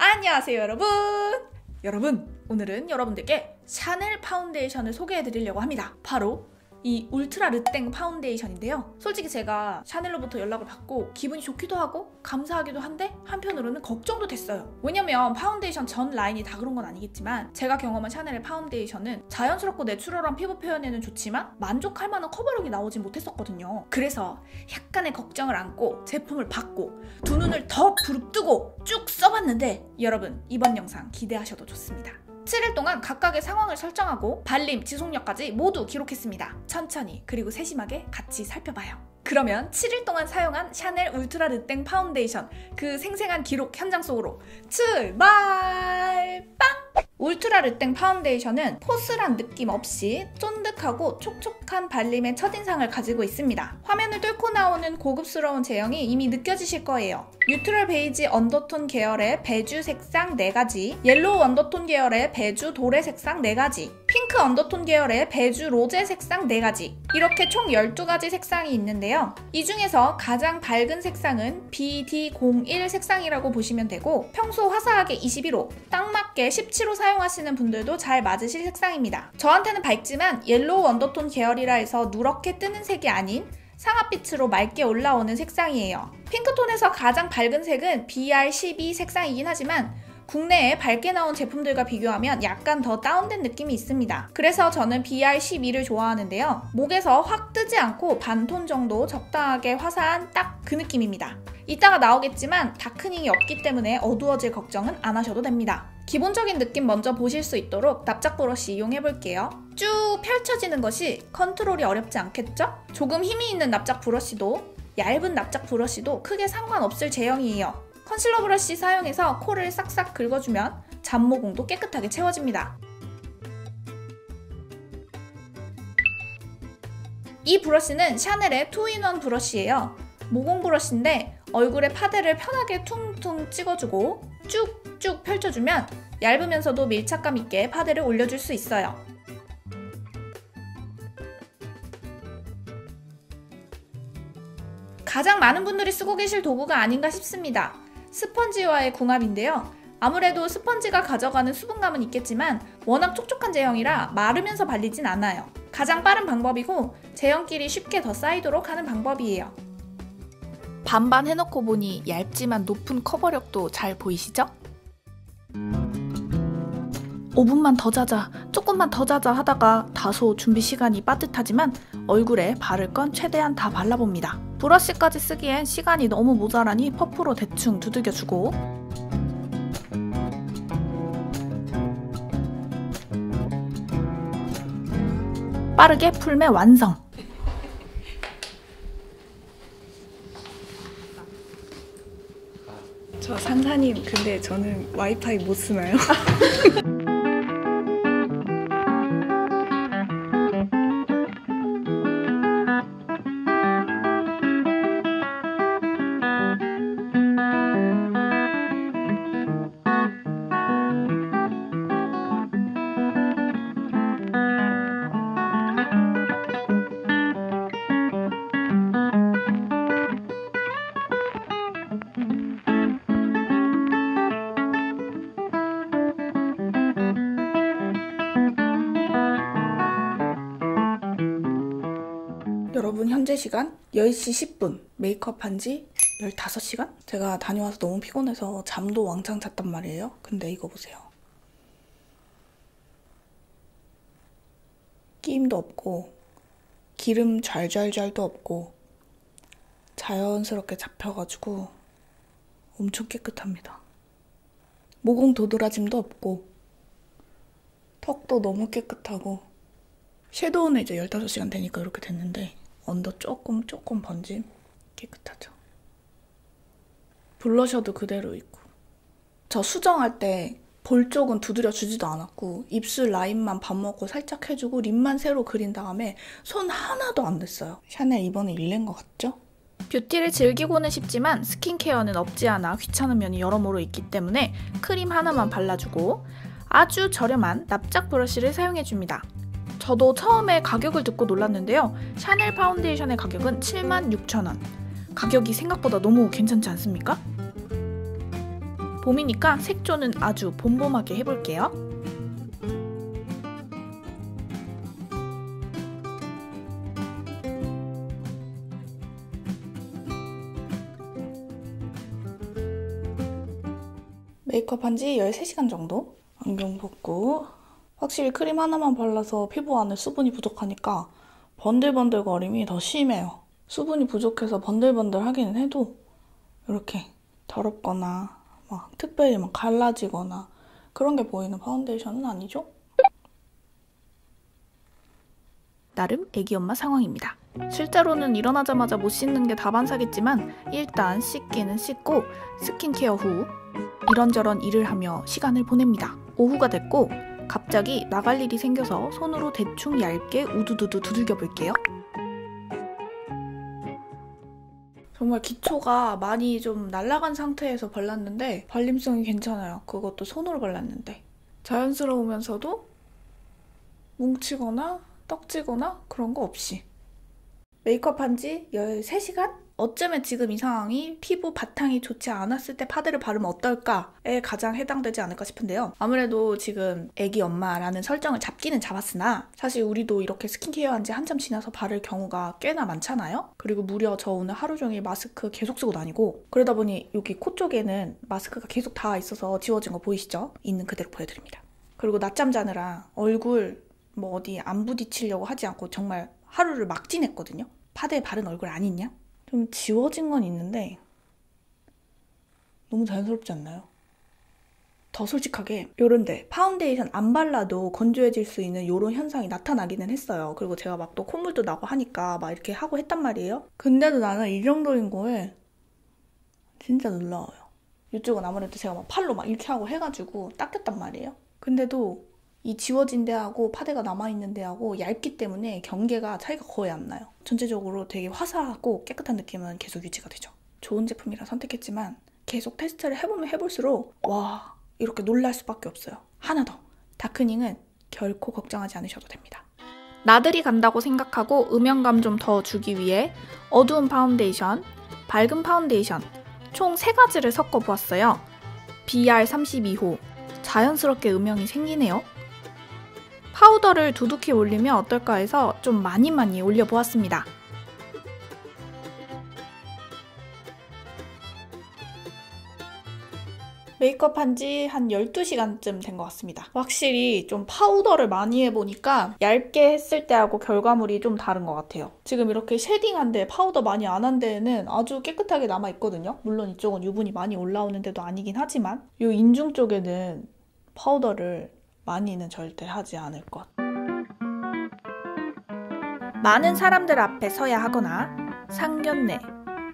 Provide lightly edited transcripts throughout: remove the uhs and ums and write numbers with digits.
안녕하세요 여러분! 오늘은 여러분들께 샤넬 파운데이션을 소개해드리려고 합니다. 바로 이 울트라 르땡 파운데이션인데요. 솔직히 제가 샤넬로부터 연락을 받고 기분이 좋기도 하고 감사하기도 한데 한편으로는 걱정도 됐어요. 왜냐면 파운데이션 전 라인이 다 그런 건 아니겠지만 제가 경험한 샤넬의 파운데이션은 자연스럽고 내추럴한 피부 표현에는 좋지만 만족할 만한 커버력이 나오진 못했었거든요. 그래서 약간의 걱정을 안고 제품을 받고 두 눈을 더 부릅뜨고 쭉 써봤는데 여러분 이번 영상 기대하셔도 좋습니다. 7일 동안 각각의 상황을 설정하고 발림, 지속력까지 모두 기록했습니다. 천천히 그리고 세심하게 같이 살펴봐요. 그러면 7일 동안 사용한 샤넬 울트라 르땡 파운데이션 그 생생한 기록 현장 속으로 출발! 빵! 울트라 르땡 파운데이션은 포슬한 느낌 없이 쫀득하고 촉촉한 발림의 첫인상을 가지고 있습니다. 화면을 뚫고 나오는 고급스러운 제형이 이미 느껴지실 거예요. 뉴트럴 베이지 언더톤 계열의 베주 색상 4가지, 옐로우 언더톤 계열의 베주 도레 색상 4가지, 핑크 언더톤 계열의 베주 로제 색상 4가지, 이렇게 총 12가지 색상이 있는데요. 이 중에서 가장 밝은 색상은 BD01 색상이라고 보시면 되고 평소 화사하게 21호, 딱 맞게 17호 사용하시는 분들도 잘 맞으실 색상입니다. 저한테는 밝지만 옐로우 언더톤 계열이라 해서 누렇게 뜨는 색이 아닌 상아빛으로 맑게 올라오는 색상이에요. 핑크톤에서 가장 밝은 색은 BR12 색상이긴 하지만 국내에 밝게 나온 제품들과 비교하면 약간 더 다운된 느낌이 있습니다. 그래서 저는 BR12를 좋아하는데요. 목에서 확 뜨지 않고 반톤 정도 적당하게 화사한 딱 그 느낌입니다. 이따가 나오겠지만 다크닝이 없기 때문에 어두워질 걱정은 안 하셔도 됩니다. 기본적인 느낌 먼저 보실 수 있도록 납작 브러쉬 이용해볼게요. 쭉 펼쳐지는 것이 컨트롤이 어렵지 않겠죠? 조금 힘이 있는 납작 브러쉬도 얇은 납작 브러쉬도 크게 상관없을 제형이에요. 컨실러 브러쉬 사용해서 코를 싹싹 긁어주면 잡모공도 깨끗하게 채워집니다. 이 브러쉬는 샤넬의 2인원 브러쉬예요. 모공 브러쉬인데 얼굴에 파데를 편하게 퉁퉁 찍어주고 쭉쭉 펼쳐주면 얇으면서도 밀착감 있게 파데를 올려줄 수 있어요. 가장 많은 분들이 쓰고 계실 도구가 아닌가 싶습니다. 스펀지와의 궁합인데요. 아무래도 스펀지가 가져가는 수분감은 있겠지만 워낙 촉촉한 제형이라 마르면서 발리진 않아요. 가장 빠른 방법이고 제형끼리 쉽게 더 쌓이도록 하는 방법이에요. 반반 해놓고 보니 얇지만 높은 커버력도 잘 보이시죠? 5분만 더 자자, 조금만 더 자자 하다가 다소 준비 시간이 빠듯하지만 얼굴에 바를 건 최대한 다 발라봅니다. 브러쉬까지 쓰기엔 시간이 너무 모자라니 퍼프로 대충 두들겨주고 빠르게 풀매 완성! 저 상사님 근데 저는 와이파이 못 쓰나요? 여러분 현재 시간 10시 10분 메이크업 한지 15시간? 제가 다녀와서 너무 피곤해서 잠도 왕창 잤단 말이에요. 근데 이거 보세요. 끼임도 없고 기름 잘잘잘도 없고 자연스럽게 잡혀가지고 엄청 깨끗합니다. 모공 도드라짐도 없고 턱도 너무 깨끗하고 섀도우는 이제 15시간 되니까 이렇게 됐는데 언더 조금 번짐 깨끗하죠. 블러셔도 그대로 있고 저 수정할 때 볼 쪽은 두드려 주지도 않았고 입술 라인만 밥 먹고 살짝 해주고 립만 새로 그린 다음에 손 하나도 안 댔어요. 샤넬 이번에 일낸 것 같죠? 뷰티를 즐기고는 싶지만 스킨케어는 없지 않아 귀찮은 면이 여러모로 있기 때문에 크림 하나만 발라주고 아주 저렴한 납작 브러쉬를 사용해줍니다. 저도 처음에 가격을 듣고 놀랐는데요. 샤넬 파운데이션의 가격은 76,000원. 가격이 생각보다 너무 괜찮지 않습니까? 봄이니까 색조는 아주 봄봄하게 해볼게요. 메이크업 한 지 13시간 정도? 안경 벗고 확실히 크림 하나만 발라서 피부 안에 수분이 부족하니까 번들번들거림이 더 심해요. 수분이 부족해서 번들번들 하기는 해도 이렇게 더럽거나 막 특별히 막 갈라지거나 그런 게 보이는 파운데이션은 아니죠? 나름 애기 엄마 상황입니다. 실제로는 일어나자마자 못 씻는 게 다반사겠지만 일단 씻기는 씻고 스킨케어 후 이런저런 일을 하며 시간을 보냅니다. 오후가 됐고 갑자기 나갈 일이 생겨서 손으로 대충 얇게 우두두두 두들겨 볼게요. 정말 기초가 많이 좀 날아간 상태에서 발랐는데 발림성이 괜찮아요. 그것도 손으로 발랐는데. 자연스러우면서도 뭉치거나 떡지거나 그런 거 없이. 메이크업 한 지 13시간? 어쩌면 지금 이 상황이 피부 바탕이 좋지 않았을 때 파데를 바르면 어떨까에 가장 해당되지 않을까 싶은데요. 아무래도 지금 애기 엄마라는 설정을 잡기는 잡았으나 사실 우리도 이렇게 스킨케어 한 지 한참 지나서 바를 경우가 꽤나 많잖아요. 그리고 무려 저 오늘 하루 종일 마스크 계속 쓰고 다니고 그러다 보니 여기 코 쪽에는 마스크가 계속 닿아 있어서 지워진 거 보이시죠? 있는 그대로 보여드립니다. 그리고 낮잠 자느라 얼굴 뭐 어디 안 부딪히려고 하지 않고 정말 하루를 막 지냈거든요. 파데에 바른 얼굴 안 있냐? 좀 지워진 건 있는데 너무 자연스럽지 않나요? 더 솔직하게 요런데 파운데이션 안 발라도 건조해질 수 있는 요런 현상이 나타나기는 했어요. 그리고 제가 막 또 콧물도 나고 하니까 막 이렇게 하고 했단 말이에요. 근데도 나는 이 정도인 거에 진짜 놀라워요. 이쪽은 아무래도 제가 막 팔로 막 이렇게 하고 해가지고 닦였단 말이에요. 근데도 이 지워진 데하고 파데가 남아있는 데하고 얇기 때문에 경계가 차이가 거의 안 나요. 전체적으로 되게 화사하고 깨끗한 느낌은 계속 유지가 되죠. 좋은 제품이라 선택했지만 계속 테스트를 해보면 해볼수록 와 이렇게 놀랄 수밖에 없어요. 하나 더, 다크닝은 결코 걱정하지 않으셔도 됩니다. 나들이 간다고 생각하고 음영감 좀 더 주기 위해 어두운 파운데이션, 밝은 파운데이션 총 3가지를 섞어보았어요. BR32호 자연스럽게 음영이 생기네요. 파우더를 두둑히 올리면 어떨까 해서 좀 많이 올려보았습니다. 메이크업 한 지 한 12시간쯤 된 것 같습니다. 확실히 좀 파우더를 많이 해보니까 얇게 했을 때하고 결과물이 좀 다른 것 같아요. 지금 이렇게 쉐딩한데 파우더 많이 안 한 데에는 아주 깨끗하게 남아있거든요. 물론 이쪽은 유분이 많이 올라오는 데도 아니긴 하지만 이 인중 쪽에는 파우더를 많이는 절대 하지 않을 것. 많은 사람들 앞에 서야 하거나 상견례,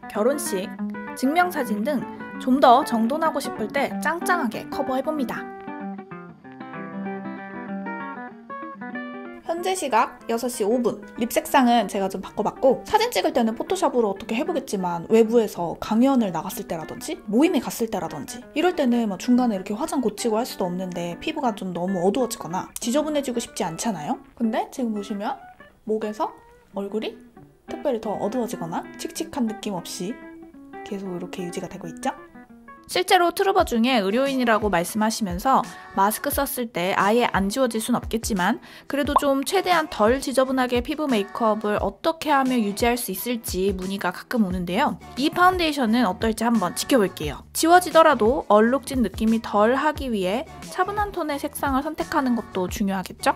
결혼식, 증명사진 등 좀 더 정돈하고 싶을 때 짱짱하게 커버해봅니다. 현재 시각 6시 5분. 립 색상은 제가 좀 바꿔봤고 사진 찍을 때는 포토샵으로 어떻게 해보겠지만 외부에서 강연을 나갔을 때라든지 모임에 갔을 때라든지 이럴 때는 뭐 중간에 이렇게 화장 고치고 할 수도 없는데 피부가 좀 너무 어두워지거나 지저분해지고 싶지 않잖아요? 근데 지금 보시면 목에서 얼굴이 특별히 더 어두워지거나 칙칙한 느낌 없이 계속 이렇게 유지가 되고 있죠? 실제로 트루버 중에 의료인이라고 말씀하시면서 마스크 썼을 때 아예 안 지워질 순 없겠지만 그래도 좀 최대한 덜 지저분하게 피부 메이크업을 어떻게 하면 유지할 수 있을지 문의가 가끔 오는데요. 이 파운데이션은 어떨지 한번 지켜볼게요. 지워지더라도 얼룩진 느낌이 덜 하기 위해 차분한 톤의 색상을 선택하는 것도 중요하겠죠?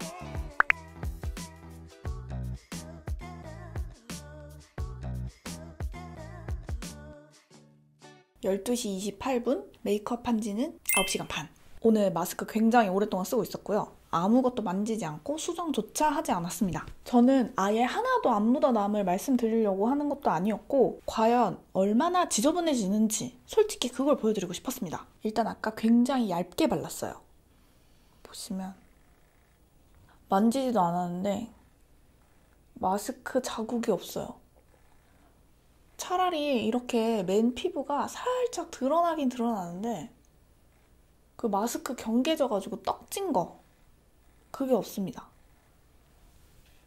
(12시 28분) 메이크업 한 지는 9시간 반. 오늘 마스크 굉장히 오랫동안 쓰고 있었고요. 아무것도 만지지 않고 수정조차 하지 않았습니다. 저는 아예 하나도 안 묻어남을 말씀드리려고 하는 것도 아니었고 과연 얼마나 지저분해지는지 솔직히 그걸 보여드리고 싶었습니다. 일단 아까 굉장히 얇게 발랐어요. 보시면 만지지도 않았는데 마스크 자국이 없어요. 차라리 이렇게 맨 피부가 살짝 드러나긴 드러나는데 그 마스크 경계져가지고 떡진 거 그게 없습니다.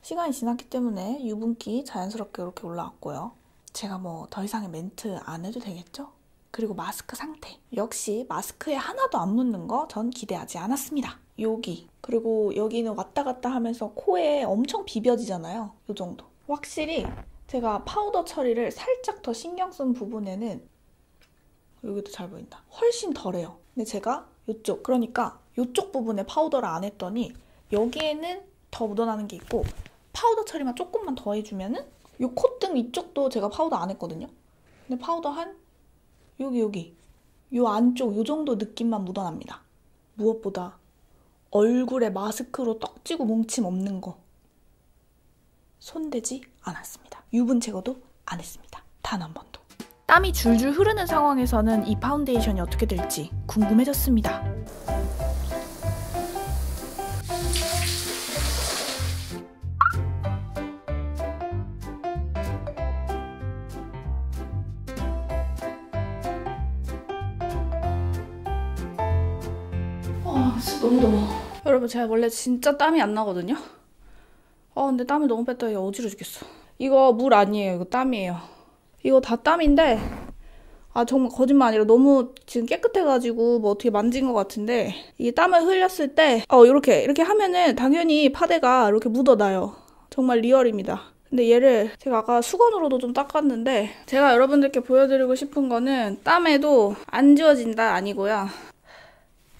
시간이 지났기 때문에 유분기 자연스럽게 이렇게 올라왔고요. 제가 뭐 더 이상의 멘트 안 해도 되겠죠? 그리고 마스크 상태. 역시 마스크에 하나도 안 묻는 거 전 기대하지 않았습니다. 여기, 그리고 여기는 왔다 갔다 하면서 코에 엄청 비벼지잖아요. 이 정도. 확실히 제가 파우더 처리를 살짝 더 신경 쓴 부분에는 여기도 잘 보인다. 훨씬 덜해요. 근데 제가 이쪽, 그러니까 이쪽 부분에 파우더를 안 했더니 여기에는 더 묻어나는 게 있고 파우더 처리만 조금만 더 해주면은 이 콧등 이쪽도 제가 파우더 안 했거든요. 근데 파우더 한 여기 이 안쪽 이 정도 느낌만 묻어납니다. 무엇보다 얼굴에 마스크로 떡지고 뭉침 없는 거 손대지 않았습니다. 유분 제거도 안 했습니다. 단 한 번도. 땀이 줄줄 흐르는 상황에서는 이 파운데이션이 어떻게 될지 궁금해졌습니다. 너무 더워. 여러분, 제가 원래 진짜 땀이 안 나거든요. 근데 땀을 너무 뺐더니 어지러 죽겠어. 이거 물 아니에요. 이거 땀이에요. 이거 다 땀인데 정말 거짓말 아니라 너무 지금 깨끗해가지고 뭐 어떻게 만진 것 같은데 이게 땀을 흘렸을 때 이렇게 하면은 당연히 파데가 이렇게 묻어나요. 정말 리얼입니다. 근데 얘를 제가 아까 수건으로도 좀 닦았는데 제가 여러분들께 보여드리고 싶은 거는 땀에도 안 지워진다 아니고요.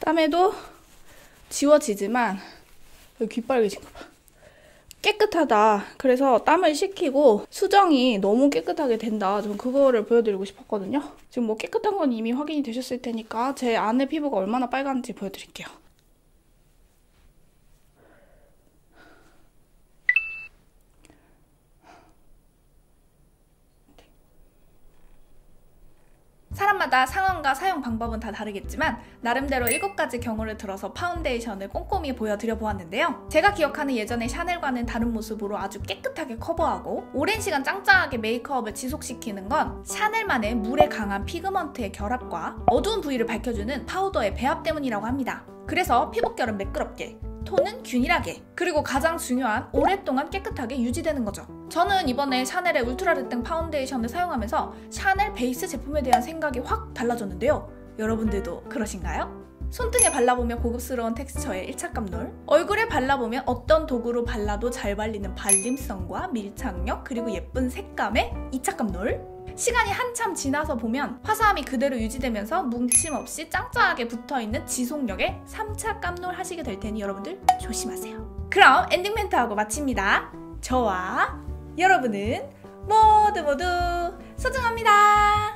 땀에도 지워지지만 여기 귀 빨개진 거 봐. 깨끗하다. 그래서 땀을 식히고 수정이 너무 깨끗하게 된다. 전 그거를 보여드리고 싶었거든요. 지금 뭐 깨끗한 건 이미 확인이 되셨을 테니까 제 안에 피부가 얼마나 빨간지 보여드릴게요. 사람마다 상황과 사용 방법은 다 다르겠지만 나름대로 7가지 경우를 들어서 파운데이션을 꼼꼼히 보여드려 보았는데요. 제가 기억하는 예전의 샤넬과는 다른 모습으로 아주 깨끗하게 커버하고 오랜 시간 짱짱하게 메이크업을 지속시키는 건 샤넬만의 물에 강한 피그먼트의 결합과 어두운 부위를 밝혀주는 파우더의 배합 때문이라고 합니다. 그래서 피부결은 매끄럽게, 톤은 균일하게, 그리고 가장 중요한 오랫동안 깨끗하게 유지되는 거죠. 저는 이번에 샤넬의 울트라 르땡 파운데이션을 사용하면서 샤넬 베이스 제품에 대한 생각이 확 달라졌는데요. 여러분들도 그러신가요? 손등에 발라보면 고급스러운 텍스처의 1차감 롤, 얼굴에 발라보면 어떤 도구로 발라도 잘 발리는 발림성과 밀착력, 그리고 예쁜 색감의 2차감 롤, 시간이 한참 지나서 보면 화사함이 그대로 유지되면서 뭉침 없이 짱짱하게 붙어있는 지속력의 3차 깜놀 하시게 될 테니 여러분들 조심하세요. 그럼 엔딩 멘트하고 마칩니다. 저와 여러분은 모두 소중합니다.